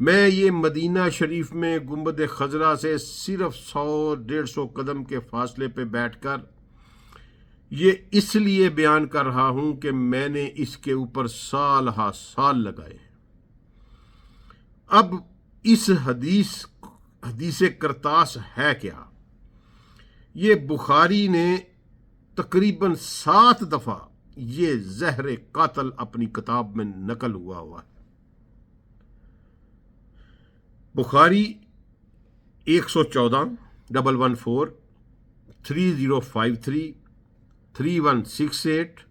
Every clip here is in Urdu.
میں یہ مدینہ شریف میں گنبد خضرا سے صرف 100-150 قدم کے فاصلے پہ بیٹھ کر یہ اس لیے بیان کر رہا ہوں کہ میں نے اس کے اوپر سال ہا سال لگائے ہیں۔ اب اس حدیث کرتاس ہے کیا؟ یہ بخاری نے تقریباً 7 دفعہ یہ زہر قاتل اپنی کتاب میں نقل ہوا ہے۔ بخاری 114 114 3053 3168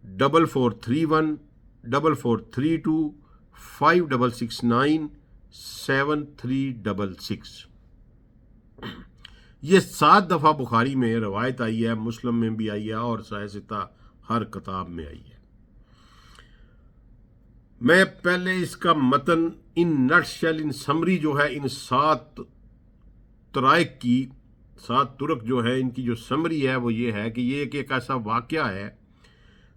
4431 4432 5669 7366 یہ 7 دفعہ بخاری میں روایت آئی ہے، مسلم میں بھی آئی ہے اور سائستہ ہر کتاب میں آئی ہے۔ میں پہلے اس کا متن ان نٹ شیل ان سمری جو ہے ان 7 طرائق کی 7 طرق جو ہے ان کی جو سمری ہے وہ یہ ہے کہ یہ ایک ایسا واقعہ ہے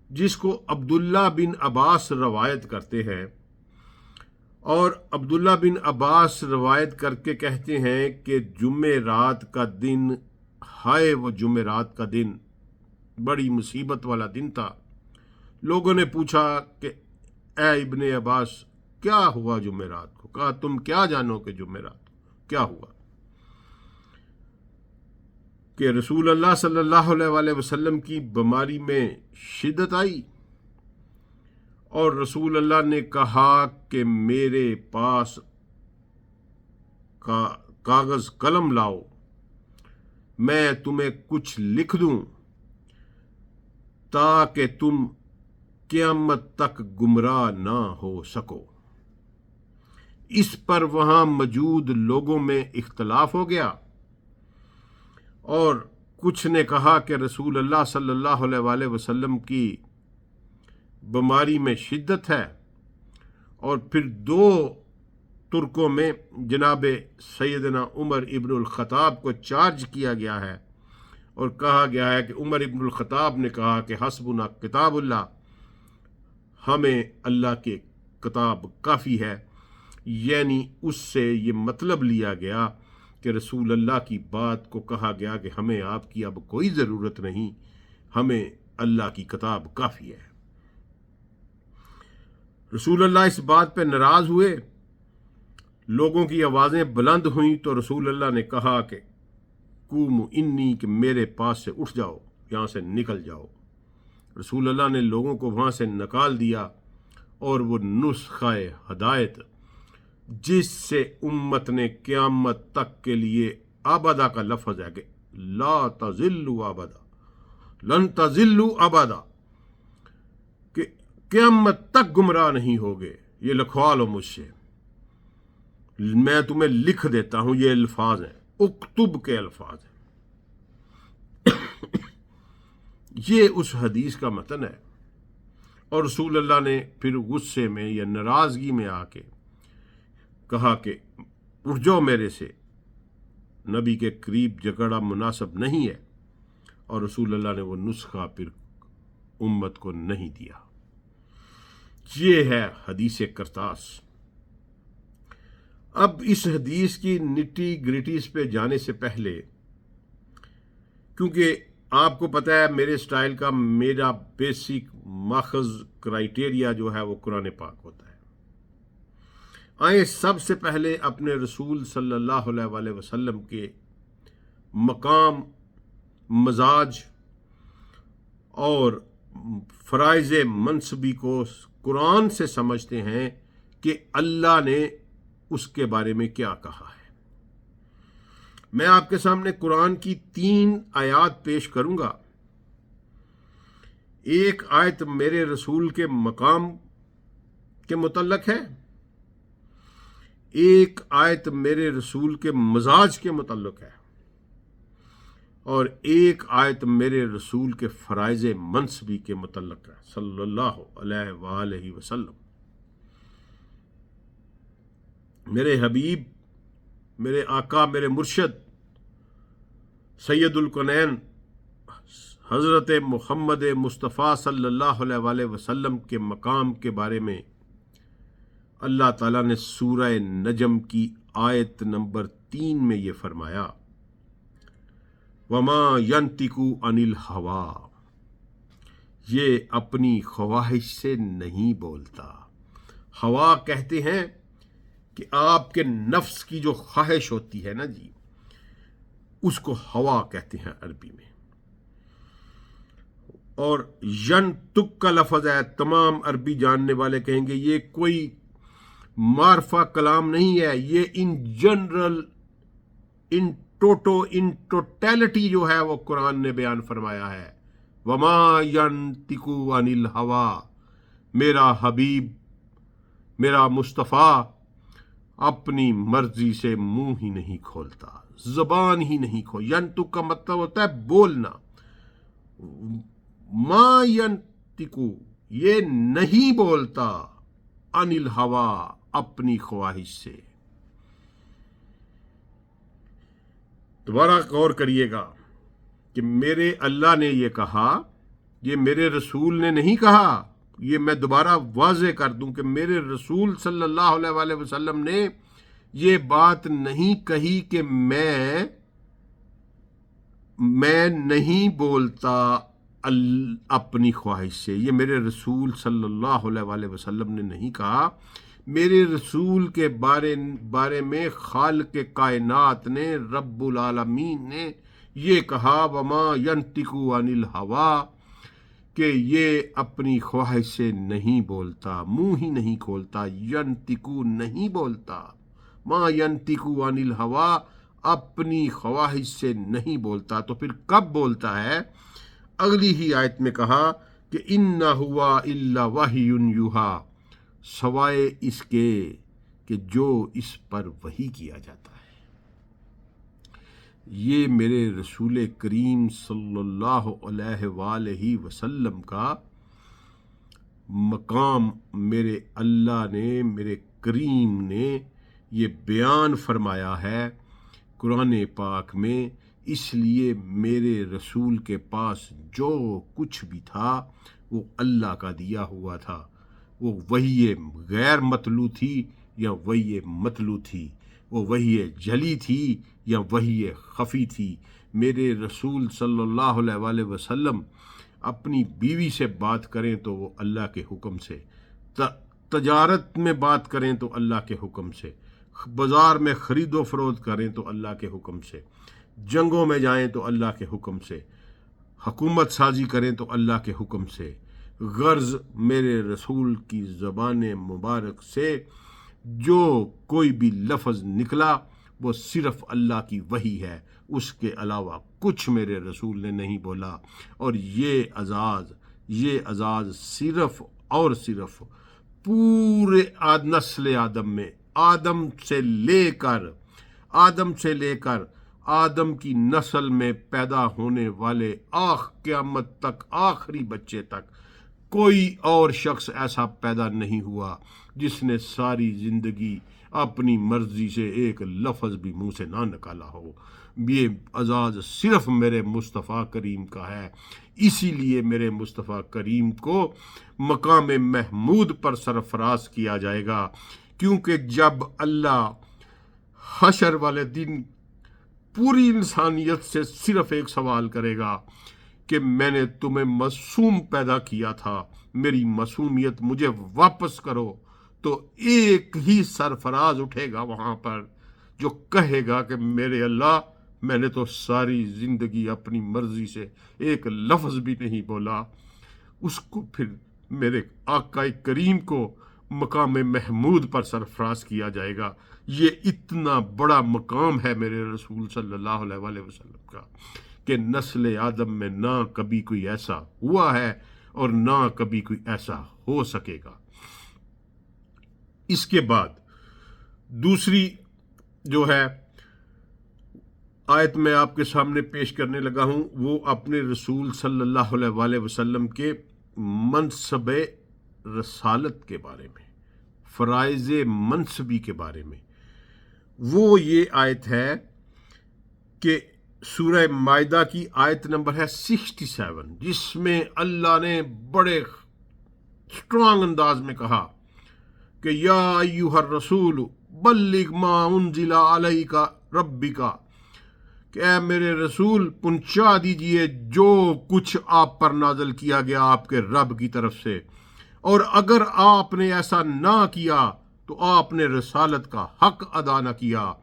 جس کو عبداللہ بن عباس روایت کرتے ہیں، اور عبداللہ بن عباس روایت کر کے کہتے ہیں کہ جمعرات کا دن، ہائے وہ جمعرات کا دن بڑی مصیبت والا دن تھا۔ لوگوں نے پوچھا کہ اے ابن عباس کیا ہوا جمعرات کو؟ کہا تم کیا جانو کہ جمعرات کو کیا ہوا؟ کہ رسول اللہ صلی اللہ علیہ وسلم کی بیماری میں شدت آئی اور رسول اللہ نے کہا کہ میرے پاس کاغذ قلم لاؤ، میں تمہیں کچھ لکھ دوں تاکہ تم قیامت تک گمراہ نہ ہو سکو۔ اس پر وہاں موجود لوگوں میں اختلاف ہو گیا، اور کچھ نے کہا کہ رسول اللہ صلی اللہ علیہ وسلم کی بیماری میں شدت ہے، اور پھر 2 ترکوں میں جناب سیدنا عمر ابن الخطاب کو چارج کیا گیا ہے اور کہا گیا ہے کہ عمر ابن الخطاب نے کہا کہ حسبنا کتاب اللہ، ہمیں اللہ کی کتاب کافی ہے، یعنی اس سے یہ مطلب لیا گیا کہ رسول اللہ کی بات کو کہا گیا کہ ہمیں آپ کی اب کوئی ضرورت نہیں، ہمیں اللہ کی کتاب کافی ہے۔ رسول اللہ اس بات پہ ناراض ہوئے، لوگوں کی آوازیں بلند ہوئیں تو رسول اللہ نے کہا کہ قوموا انی، کہ میرے پاس سے اٹھ جاؤ، یہاں سے نکل جاؤ۔ رسول اللہ نے لوگوں کو وہاں سے نکال دیا، اور وہ نسخہ ہدایت جس سے امت نے قیامت تک کے لیے ابدا کا لفظ ہے کہ لا تضلوا ابدا، لن تضلوا ابدا، کہ قیامت تک گمراہ نہیں ہوگے، یہ لکھوا لو مجھ سے، میں تمہیں لکھ دیتا ہوں۔ یہ الفاظ ہیں، اکتب کے الفاظ ہیں۔ یہ اس حدیث کا متن ہے، اور رسول اللہ نے پھر غصے میں یا ناراضگی میں آ کے کہا کہ اٹھ جاؤ میرے سے، نبی کے قریب جھگڑا مناسب نہیں ہے، اور رسول اللہ نے وہ نسخہ پھر امت کو نہیں دیا۔ یہ ہے حدیث کرتاس۔ اب اس حدیث کی نٹی گریٹیز پہ جانے سے پہلے، کیونکہ آپ کو پتہ ہے میرے سٹائل کا میرا بیسک ماخذ کرائیٹیریا جو ہے وہ قرآن پاک ہوتا ہے، آئیں سب سے پہلے اپنے رسول صلی اللہ علیہ وسلم کے مقام، مزاج اور فرائض منصبی کو قرآن سے سمجھتے ہیں کہ اللہ نے اس کے بارے میں کیا کہا ہے۔ میں آپ کے سامنے قرآن کی 3 آیات پیش کروں گا۔ ایک آیت میرے رسول کے مقام کے متعلق ہے، ایک آیت میرے رسول کے مزاج کے متعلق ہے، اور ایک آیت میرے رسول کے فرائض منصبی کے متعلق ہے صلی اللہ علیہ وآلہ وسلم۔ میرے حبیب، میرے آقا، میرے مرشد سید الکونین حضرت محمد مصطفیٰ صلی اللہ علیہ وسلم کے مقام کے بارے میں اللہ تعالیٰ نے سورہ نجم کی آیت نمبر 3 میں یہ فرمایا، وما ینطق عن الہویٰ، یہ اپنی خواہش سے نہیں بولتا۔ ہوا کہتے ہیں کہ آپ کے نفس کی جو خواہش ہوتی ہے نا جی، اس کو ہوا کہتے ہیں عربی میں۔ اور ینطق کا لفظ ہے، تمام عربی جاننے والے کہیں گے یہ کوئی معرفہ کلام نہیں ہے، یہ ان جنرل، ان ٹوٹیلٹی جو ہے وہ قرآن نے بیان فرمایا ہے۔ وما ینطق عن الہویٰ، میرا حبیب، میرا مصطفیٰ اپنی مرضی سے منہ ہی نہیں کھولتا، زبان ہی نہیں ینطق کا مطلب ہوتا ہے بولنا۔ ما ینطق، یہ نہیں بولتا، عن الہویٰ، اپنی خواہش سے۔ دوبارہ غور کریے گا کہ میرے اللہ نے یہ کہا، یہ میرے رسول نے نہیں کہا۔ یہ میں دوبارہ واضح کر دوں کہ میرے رسول صلی اللہ علیہ وآلہ وسلم نے یہ بات نہیں کہی کہ میں نہیں بولتا اپنی خواہش سے۔ یہ میرے رسول صلی اللہ علیہ وآلہ وسلم نے نہیں کہا۔ میرے رسول کے بارے میں خالق کائنات نے، رب العالمین نے یہ کہا، وما ینطق عن الہویٰ، کہ یہ اپنی خواہش سے نہیں بولتا، منہ ہی نہیں کھولتا، ینطق نہیں بولتا، ما ینطق عن الہویٰ، اپنی خواہش سے نہیں بولتا۔ تو پھر کب بولتا ہے؟ اگلی ہی آیت میں کہا کہ ان ہوا الا وحی یوحیٰ، سوائے اس کے کہ جو اس پر وحی کیا جاتا ہے۔ یہ میرے رسول کریم صلی اللہ علیہ وآلہ وسلم کا مقام میرے اللہ نے، میرے کریم نے یہ بیان فرمایا ہے قرآن پاک میں۔ اس لیے میرے رسول کے پاس جو کچھ بھی تھا وہ اللہ کا دیا ہوا تھا، وہ وحی غیر مطلوع تھی یا وحی مطلوع تھی، وہ وحی جلی تھی یا وحی خفی تھی۔ میرے رسول صلی اللہ علیہ وآلہ وسلم اپنی بیوی سے بات کریں تو وہ اللہ کے حکم سے، تجارت میں بات کریں تو اللہ کے حکم سے، بازار میں خرید و فروخت کریں تو اللہ کے حکم سے، جنگوں میں جائیں تو اللہ کے حکم سے، حکومت سازی کریں تو اللہ کے حکم سے۔ غرض میرے رسول کی زبان مبارک سے جو کوئی بھی لفظ نکلا وہ صرف اللہ کی وحی ہے، اس کے علاوہ کچھ میرے رسول نے نہیں بولا۔ اور یہ اعزاز صرف اور صرف پورے نسل آدم میں، آدم سے لے کر آدم کی نسل میں پیدا ہونے والے قیامت تک، آخری بچے تک، کوئی اور شخص ایسا پیدا نہیں ہوا جس نے ساری زندگی اپنی مرضی سے ایک لفظ بھی منہ سے نہ نکالا ہو۔ یہ اعزاز صرف میرے مصطفیٰ کریم کا ہے۔ اسی لیے میرے مصطفیٰ کریم کو مقام محمود پر سرفراز کیا جائے گا، کیونکہ جب اللہ حشر والے دن پوری انسانیت سے صرف ایک سوال کرے گا کہ میں نے تمہیں معصوم پیدا کیا تھا، میری معصومیت مجھے واپس کرو، تو ایک ہی سرفراز اٹھے گا وہاں پر جو کہے گا کہ میرے اللہ، میں نے تو ساری زندگی اپنی مرضی سے ایک لفظ بھی نہیں بولا۔ اس کو پھر میرے آقا کریم کو مقام محمود پر سرفراز کیا جائے گا۔ یہ اتنا بڑا مقام ہے میرے رسول صلی اللہ علیہ وآلہ وسلم کا کہ نسل آدم میں نہ کبھی کوئی ایسا ہوا ہے اور نہ کبھی کوئی ایسا ہو سکے گا۔ اس کے بعد دوسری جو ہے آیت میں آپ کے سامنے پیش کرنے لگا ہوں، وہ اپنے رسول صلی اللہ علیہ وآلہ وسلم کے منصب رسالت کے بارے میں، فرائض منصبی کے بارے میں۔ وہ یہ آیت ہے کہ سورہ مائدہ کی آیت نمبر ہے 67، جس میں اللہ نے بڑے اسٹرانگ انداز میں کہا کہ یا ایھا الرسول بلغ ما انزل علیک ربک، کہ اے میرے رسول پہنچا دیجئے جو کچھ آپ پر نازل کیا گیا آپ کے رب کی طرف سے، اور اگر آپ نے ایسا نہ کیا تو آپ نے رسالت کا حق ادا نہ کیا،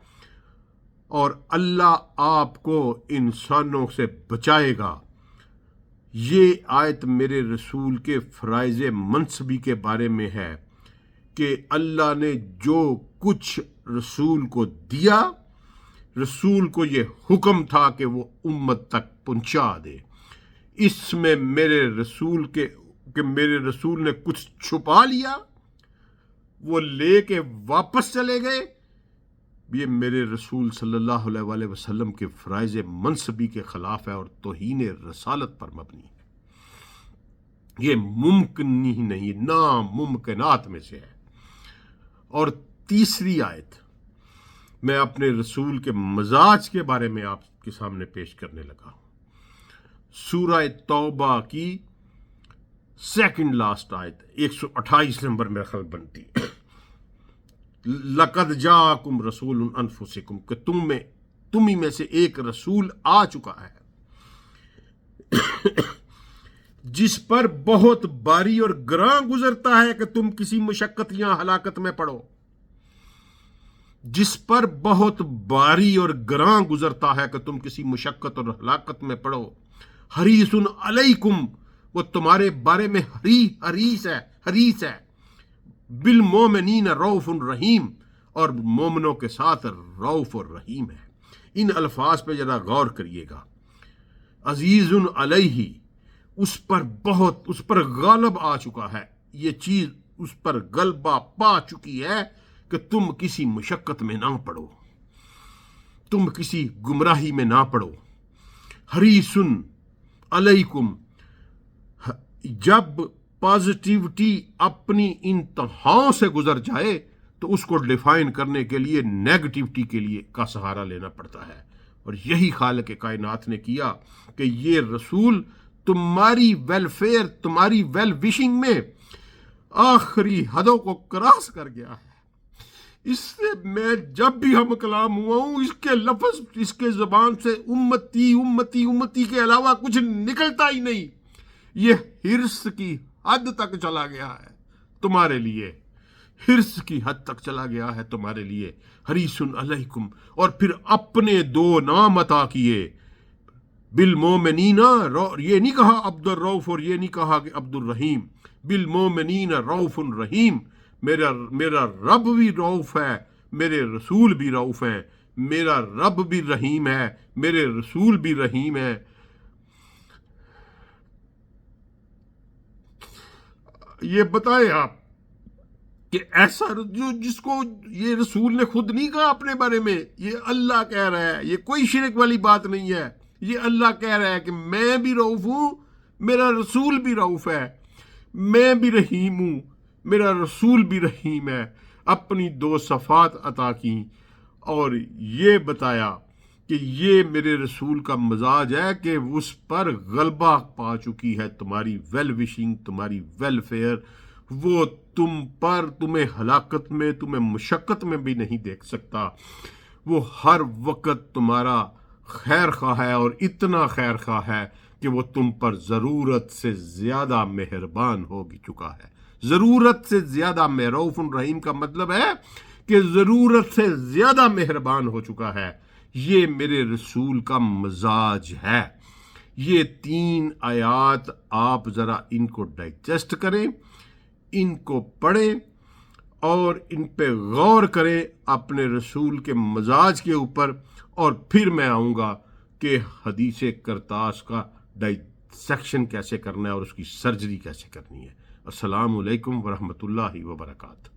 اور اللہ آپ کو انسانوں سے بچائے گا۔ یہ آیت میرے رسول کے فرائض منصبی کے بارے میں ہے کہ اللہ نے جو کچھ رسول کو دیا، رسول کو یہ حکم تھا کہ وہ امت تک پہنچا دے۔ اس میں میرے رسول نے کچھ چھپا لیا، وہ لے کے واپس چلے گئے، یہ میرے رسول صلی اللہ علیہ وآلہ وسلم کے فرائض منصبی کے خلاف ہے اور توہین رسالت پر مبنی ہے۔ یہ ممکن ہی نہیں، ناممکنات میں سے ہے۔ اور تیسری آیت میں اپنے رسول کے مزاج کے بارے میں آپ کے سامنے پیش کرنے لگا ہوں۔ سورہ توبہ کی سیکنڈ لاسٹ آیت 128 نمبر میرا خیال بنتی ہے۔ لَقَدْ جَاءَكُمْ رَسُولٌ أَنفُسِكُمْ، کہ تم ہی میں سے ایک رسول آ چکا ہے جس پر بہت باری اور گراں گزرتا ہے کہ تم کسی مشقت یا ہلاکت میں پڑو، جس پر بہت باری اور گراں گزرتا ہے کہ تم کسی مشقت اور ہلاکت میں پڑو۔ حریص علیکم، وہ تمہارے بارے میں حریص ہے۔ بالمومنین رؤوف رحیم، اور مومنوں کے ساتھ رؤوف اور رحیم ہے۔ ان الفاظ پہ ذرا غور کریے گا۔ عزیز علیہ، اس پر غالب آ چکا ہے، یہ چیز اس پر غلبہ پا چکی ہے کہ تم کسی مشقت میں نہ پڑو، تم کسی گمراہی میں نہ پڑو۔ حریص علیکم، جب پازیٹیوٹی اپنی انتہاؤں سے گزر جائے تو اس کو ڈیفائن کرنے کے لیے نیگیٹیوٹی کے لیے کا سہارا لینا پڑتا ہے، اور یہی خالق کائنات نے کیا کہ یہ رسول تمہاری ویلفیئر، تمہاری ویل وشنگ میں آخری حدوں کو کراس کر گیا ہے۔ اس سے میں جب بھی ہم کلام ہوا ہوں، اس کے لفظ، اس کے زبان سے امتی امتی امتی کے علاوہ کچھ نکلتا ہی نہیں۔ یہ حرص کی حد تک چلا گیا ہے تمہارے لیے، حرص کی حد تک چلا گیا ہے تمہارے لیے۔ حریص علیکم، اور پھر اپنے دو نام عطا کیے، بالمومنین، یہ نہیں کہا عبد الرؤف اور یہ نہیں کہا کہ عبد الرحیم، بالمومنین رؤوف رحیم۔ میرا رب بھی رؤوف ہے، میرے رسول بھی رؤوف ہیں، میرا رب بھی رحیم ہے، میرے رسول بھی رحیم ہے۔ یہ بتائیں آپ کہ ایسا جس کو یہ رسول نے خود نہیں کہا اپنے بارے میں، یہ اللہ کہہ رہا ہے، یہ کوئی شرک والی بات نہیں ہے۔ یہ اللہ کہہ رہا ہے کہ میں بھی رؤوف ہوں، میرا رسول بھی رؤوف ہے، میں بھی رحیم ہوں، میرا رسول بھی رحیم ہے۔ اپنی دو صفات عطا کی اور یہ بتایا کہ یہ میرے رسول کا مزاج ہے کہ اس پر غلبہ پا چکی ہے تمہاری ویل وشنگ، تمہاری ویلفیئر۔ وہ تمہیں ہلاکت میں، تمہیں مشقت میں بھی نہیں دیکھ سکتا۔ وہ ہر وقت تمہارا خیر خواہ ہے، اور اتنا خیر خواہ ہے کہ وہ تم پر ضرورت سے زیادہ مہربان ہو چکا ہے۔ ضرورت سے زیادہ، رؤوف الرحیم کا مطلب ہے کہ ضرورت سے زیادہ مہربان ہو چکا ہے۔ یہ میرے رسول کا مزاج ہے۔ یہ 3 آیات آپ ذرا ان کو ڈائجسٹ کریں، ان کو پڑھیں اور ان پہ غور کریں اپنے رسول کے مزاج کے اوپر، اور پھر میں آؤں گا کہ حدیث کرتاس کا ڈائسیکشن کیسے کرنا ہے اور اس کی سرجری کیسے کرنی ہے۔ السلام علیکم ورحمۃ اللہ وبرکاتہ۔